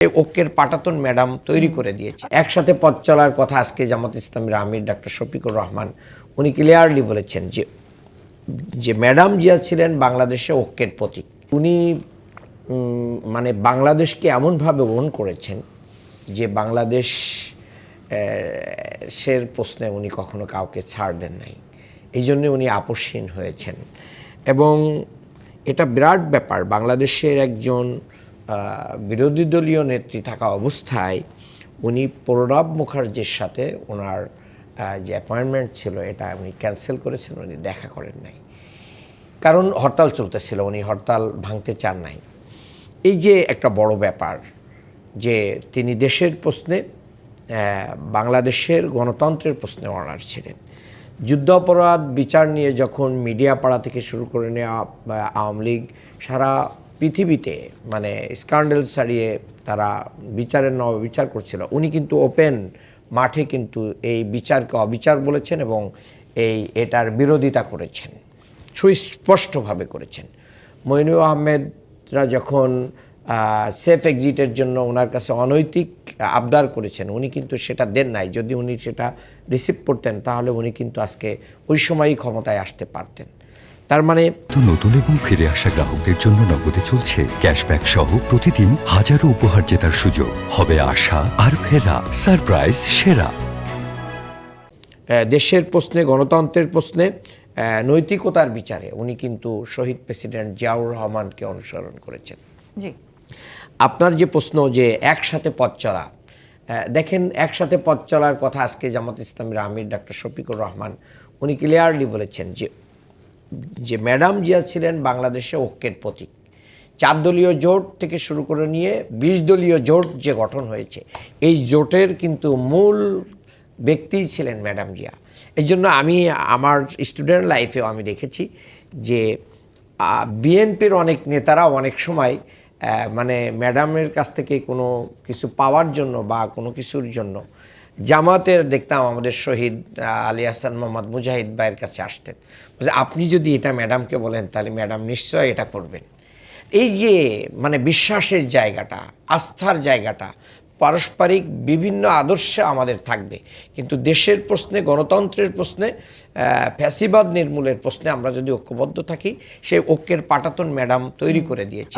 ঐক্যের পাটাতন ম্যাডাম তৈরি করে দিয়েছে। একসাথে পথ চলার কথা আজকে জামাত ইসলামীর আমির ডক্টর শফিকুর রহমান উনি ক্লিয়ারলি বলেছেন যে ম্যাডাম জিয়া ছিলেন বাংলাদেশে ঐক্যের প্রতীক। উনি মানে বাংলাদেশকে এমনভাবে ওন করেছেন যে বাংলাদেশের প্রশ্নে উনি কখনো কাউকে ছাড় দেন নাই। এই জন্যে উনি আপোষহীন হয়েছেন এবং এটা বিরাট ব্যাপার। বাংলাদেশের একজন বিরোধী দলীয় নেত্রী থাকা অবস্থায় উনি প্রণব মুখার্জির সাথে ওনার যে অ্যাপয়েন্টমেন্ট ছিল এটা উনি ক্যান্সেল করেছেন, উনি দেখা করেন নাই, কারণ হরতাল চলতেছিল, উনি হরতাল ভাঙতে চান নাই। এই যে একটা বড় ব্যাপার যে তিনি দেশের প্রশ্নে, বাংলাদেশের গণতন্ত্রের প্রশ্নে অনার ছিলেন। যুদ্ধাপরাধ বিচার নিয়ে যখন মিডিয়া পাড়া থেকে শুরু করে নেওয়া আওয়ামী লীগ সারা পৃথিবীতে মানে স্ক্যান্ডাল ছাড়িয়ে তারা বিচারের বিচার করছিল, উনি কিন্তু ওপেন মাঠে কিন্তু এই বিচারকে অবিচার বলেছেন এবং এটার বিরোধিতা করেছেন, সুস্পষ্টভাবে করেছেন। মইনুল আহমেদরা যখন সেফ এক্সিটের জন্য ওনার কাছে অনৈতিক আবদার করেছেন, উনি কিন্তু সেটা দেন নাই। যদি উনি সেটা রিসিভ করতেন তাহলে উনি কিন্তু আজকে ওই সময়ই ক্ষমতায় আসতে পারতেন। তার মানে নতুন এবং ফিরে আসা গ্রাহকদের জন্য নগদে চলছে ক্যাশব্যাক সহ প্রতিদিন হাজারো উপহার জেতার সুযোগ। হবে আশা আর ফেরা, সারপ্রাইজ সেরা। দেশের প্রশ্নে, গণতন্ত্রের প্রশ্নে, নৈতিকতার বিচারে উনি কিন্তু শহীদ প্রেসিডেন্ট জিয়াউর রহমানকে অনুসরণ করেছেন। জি, আপনার যে প্রশ্ন যে একসাথে পথ চলা, দেখেন একসাথে পথ চলার কথা আজকে জামাত ইসলামীর আমির ডক্টর শফিকুর রহমান উনি ক্লিয়ারলি বলেছেন যে ম্যাডাম জিয়া ছিলেন বাংলাদেশে ঐক্যের প্রতীক। 4 দলীয় জোট থেকে শুরু করে নিয়ে 20 দলীয় জোট যে গঠন হয়েছে, এই জোটের কিন্তু মূল ব্যক্তিই ছিলেন ম্যাডাম জিয়া। এই জন্য আমি আমার স্টুডেন্ট লাইফেও আমি দেখেছি যে বিএনপির অনেক নেতারা অনেক সময় মানে ম্যাডামের কাছ থেকে কোনো কিছু পাওয়ার জন্য বা কোনো কিছুর জন্য জামাতের দেখতাম আমাদের শহীদ আলী হাসান মোহাম্মদ মুজাহিদ ভাইয়ের কাছে আসতেন, আপনি যদি এটা ম্যাডামকে বলেন তাহলে ম্যাডাম নিশ্চয় এটা করবেন। এই যে মানে বিশ্বাসের জায়গাটা, আস্থার জায়গাটা, পারস্পরিক বিভিন্ন আদর্শে আমাদের থাকবে, কিন্তু দেশের প্রশ্নে, গণতন্ত্রের প্রশ্নে, ফ্যাসিবাদ নির্মূলের প্রশ্নে আমরা যদি ঐক্যবদ্ধ থাকি, সেই ঐক্যের পাটাতন ম্যাডাম তৈরি করে দিয়েছে।